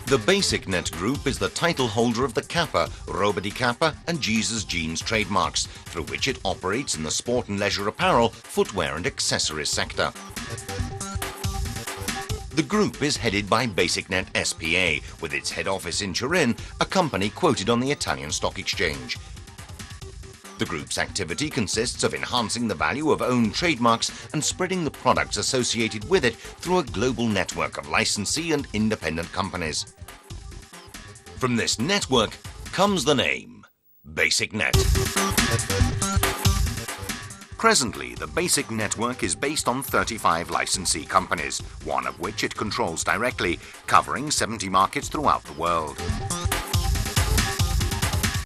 The BasicNet Group is the title holder of the Kappa, Roba di Kappa and Jesus Jeans trademarks, through which it operates in the sport and leisure apparel, footwear and accessories sector. The group is headed by BasicNet SPA, with its head office in Turin, a company quoted on the Italian Stock Exchange. The group's activity consists of enhancing the value of owned trademarks and spreading the products associated with it through a global network of licensee and independent companies. From this network comes the name BasicNet. Presently, the Basic network is based on 35 licensee companies, one of which it controls directly, covering 70 markets throughout the world.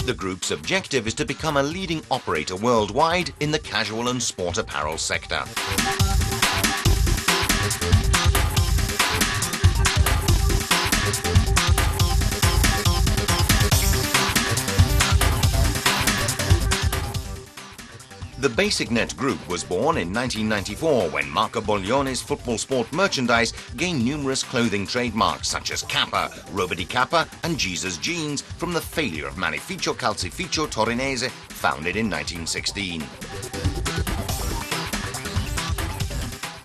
The group's objective is to become a leading operator worldwide in the casual and sport apparel sector. The BasicNet Group was born in 1994 when Marco Boglione's football sport merchandise gained numerous clothing trademarks such as Kappa, Roba di Kappa and Jesus Jeans from the failure of Manificio Calcificio Torinese, founded in 1916.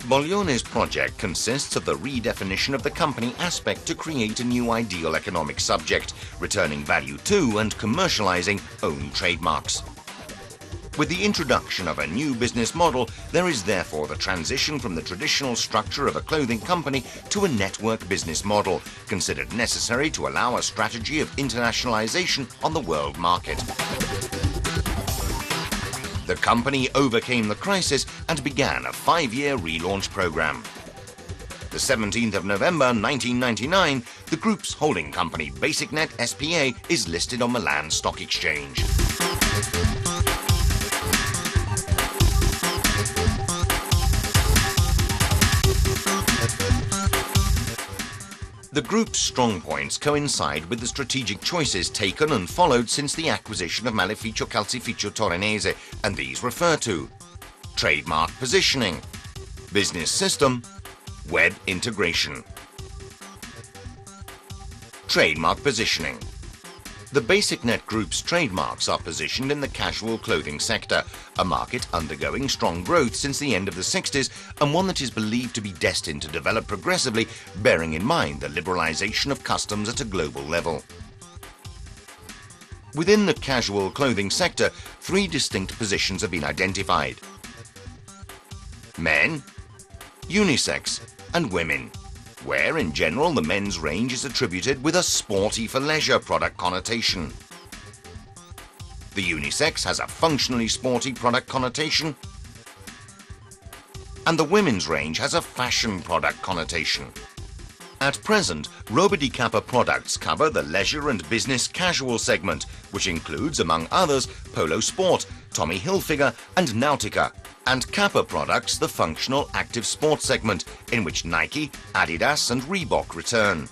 Boglione's project consists of the redefinition of the company aspect to create a new ideal economic subject, returning value to and commercializing own trademarks. With the introduction of a new business model, there is therefore the transition from the traditional structure of a clothing company to a network business model, considered necessary to allow a strategy of internationalization on the world market. The company overcame the crisis and began a 5-year relaunch program. The 17th of November 1999, the group's holding company BasicNet SPA is listed on Milan Stock Exchange. The group's strong points coincide with the strategic choices taken and followed since the acquisition of Maleficio Calcificio Torinese, and these refer to trademark positioning, business system, web integration. Trademark positioning. The BasicNet Group's trademarks are positioned in the casual clothing sector, a market undergoing strong growth since the end of the 60s and one that is believed to be destined to develop progressively, bearing in mind the liberalization of customs at a global level. Within the casual clothing sector, 3 distinct positions have been identified: men, unisex and women, where in general the men's range is attributed with a sporty for leisure product connotation. The unisex has a functionally sporty product connotation, and the women's range has a fashion product connotation. At present, Roba di Kappa products cover the leisure and business casual segment, which includes, among others, Polo Sport, Tommy Hilfiger and Nautica, and Kappa products the functional active sports segment, in which Nike, Adidas and Reebok return.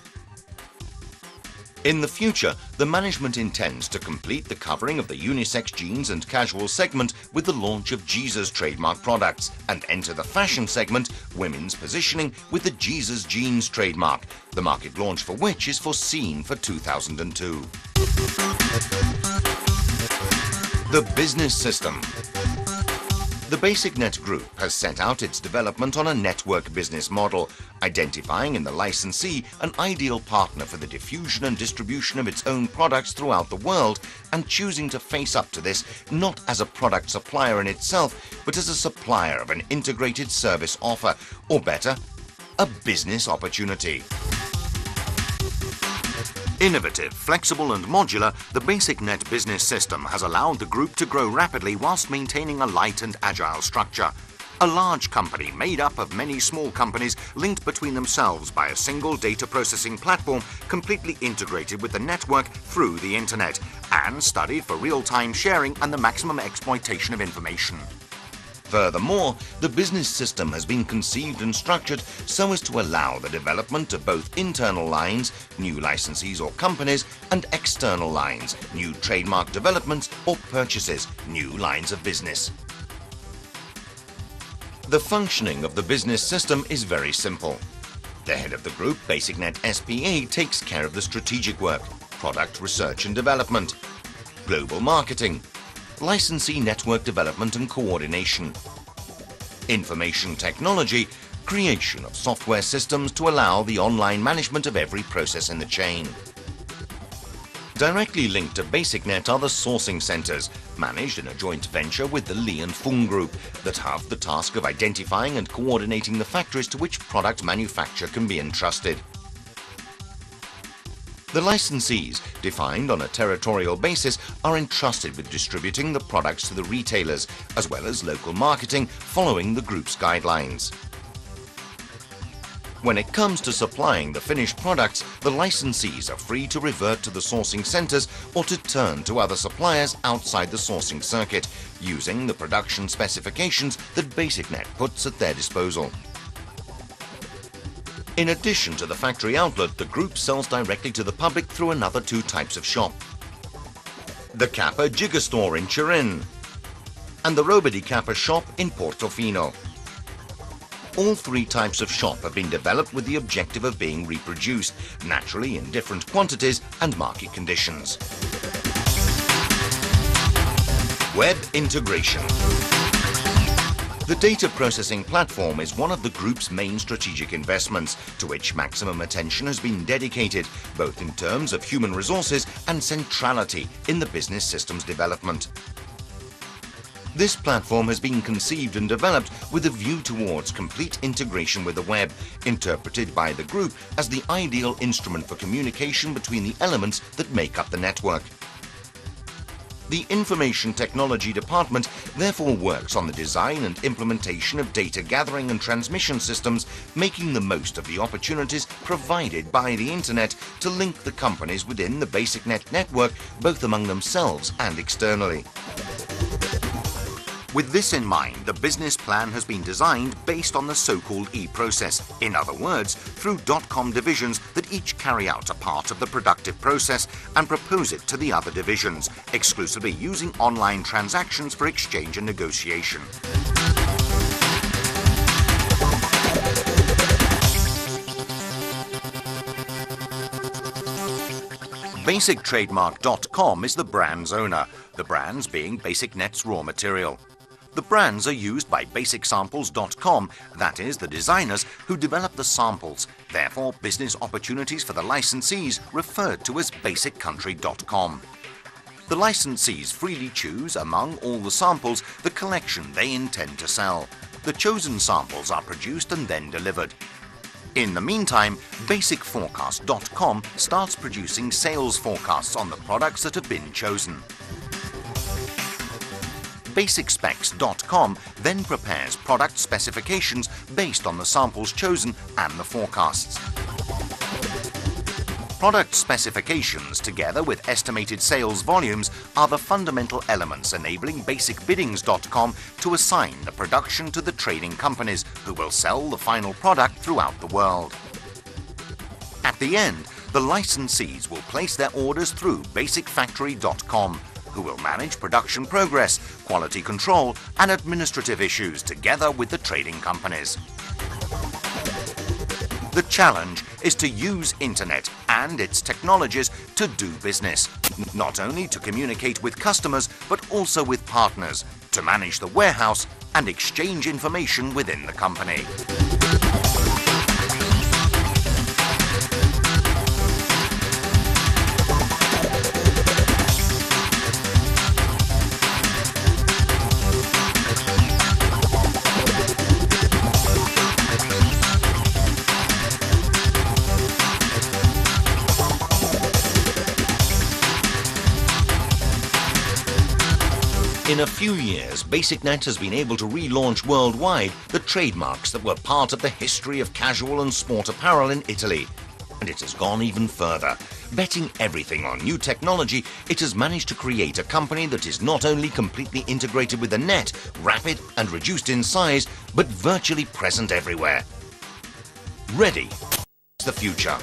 In the future, the management intends to complete the covering of the unisex jeans and casual segment with the launch of Jesus trademark products and enter the fashion segment, women's positioning, with the Jesus Jeans trademark, the market launch for which is foreseen for 2002. The business system. The BasicNet Group has set out its development on a network business model, identifying in the licensee an ideal partner for the diffusion and distribution of its own products throughout the world, and choosing to face up to this not as a product supplier in itself, but as a supplier of an integrated service offer, or better, a business opportunity. Innovative, flexible and modular, the BasicNet business system has allowed the group to grow rapidly whilst maintaining a light and agile structure. A large company made up of many small companies linked between themselves by a single data processing platform completely integrated with the network through the internet and studied for real-time sharing and the maximum exploitation of information. Furthermore, the business system has been conceived and structured so as to allow the development of both internal lines, new licensees or companies, and external lines, new trademark developments or purchases, new lines of business. The functioning of the business system is very simple. The head of the group, BasicNet SPA, takes care of the strategic work, product research and development, global marketing, licensee network development and coordination, information technology, creation of software systems to allow the online management of every process in the chain. Directly linked to BasicNet are the sourcing centers, managed in a joint venture with the Li and Fung Group, that have the task of identifying and coordinating the factories to which product manufacture can be entrusted. The licensees, defined on a territorial basis, are entrusted with distributing the products to the retailers, as well as local marketing following the group's guidelines. When it comes to supplying the finished products, the licensees are free to revert to the sourcing centers or to turn to other suppliers outside the sourcing circuit, using the production specifications that BasicNet puts at their disposal. In addition to the factory outlet, the group sells directly to the public through another two types of shop. The Kappa Jigger Store in Turin and the Robedi Kappa shop in Portofino. All three types of shop have been developed with the objective of being reproduced, naturally in different quantities and market conditions. Web integration. The data processing platform is one of the group's main strategic investments, to which maximum attention has been dedicated, both in terms of human resources and centrality in the business systems development. This platform has been conceived and developed with a view towards complete integration with the web, interpreted by the group as the ideal instrument for communication between the elements that make up the network. The Information Technology Department therefore works on the design and implementation of data gathering and transmission systems, making the most of the opportunities provided by the Internet to link the companies within the BasicNet network, both among themselves and externally. With this in mind, the business plan has been designed based on the so-called e-process, in other words, through .com divisions that each carry out a part of the productive process and propose it to the other divisions, exclusively using online transactions for exchange and negotiation. BasicTrademark.com is the brand's owner, the brands being BasicNet's raw material. The brands are used by BasicSamples.com, that is, the designers who develop the samples, therefore business opportunities for the licensees referred to as BasicCountry.com. The licensees freely choose, among all the samples, the collection they intend to sell. The chosen samples are produced and then delivered. In the meantime, BasicForecast.com starts producing sales forecasts on the products that have been chosen. BasicSpecs.com then prepares product specifications based on the samples chosen and the forecasts. Product specifications, together with estimated sales volumes, are the fundamental elements enabling BasicBiddings.com to assign the production to the trading companies who will sell the final product throughout the world. At the end, the licensees will place their orders through BasicFactory.com, who will manage production progress, quality control, and administrative issues together with the trading companies. The challenge is to use Internet and its technologies to do business, not only to communicate with customers, but also with partners, to manage the warehouse and exchange information within the company. In a few years, BasicNet has been able to relaunch worldwide the trademarks that were part of the history of casual and sport apparel in Italy. And it has gone even further, Betting everything on new technology, it has managed to create a company that is not only completely integrated with the net, rapid and reduced in size, but virtually present everywhere. Ready? The future.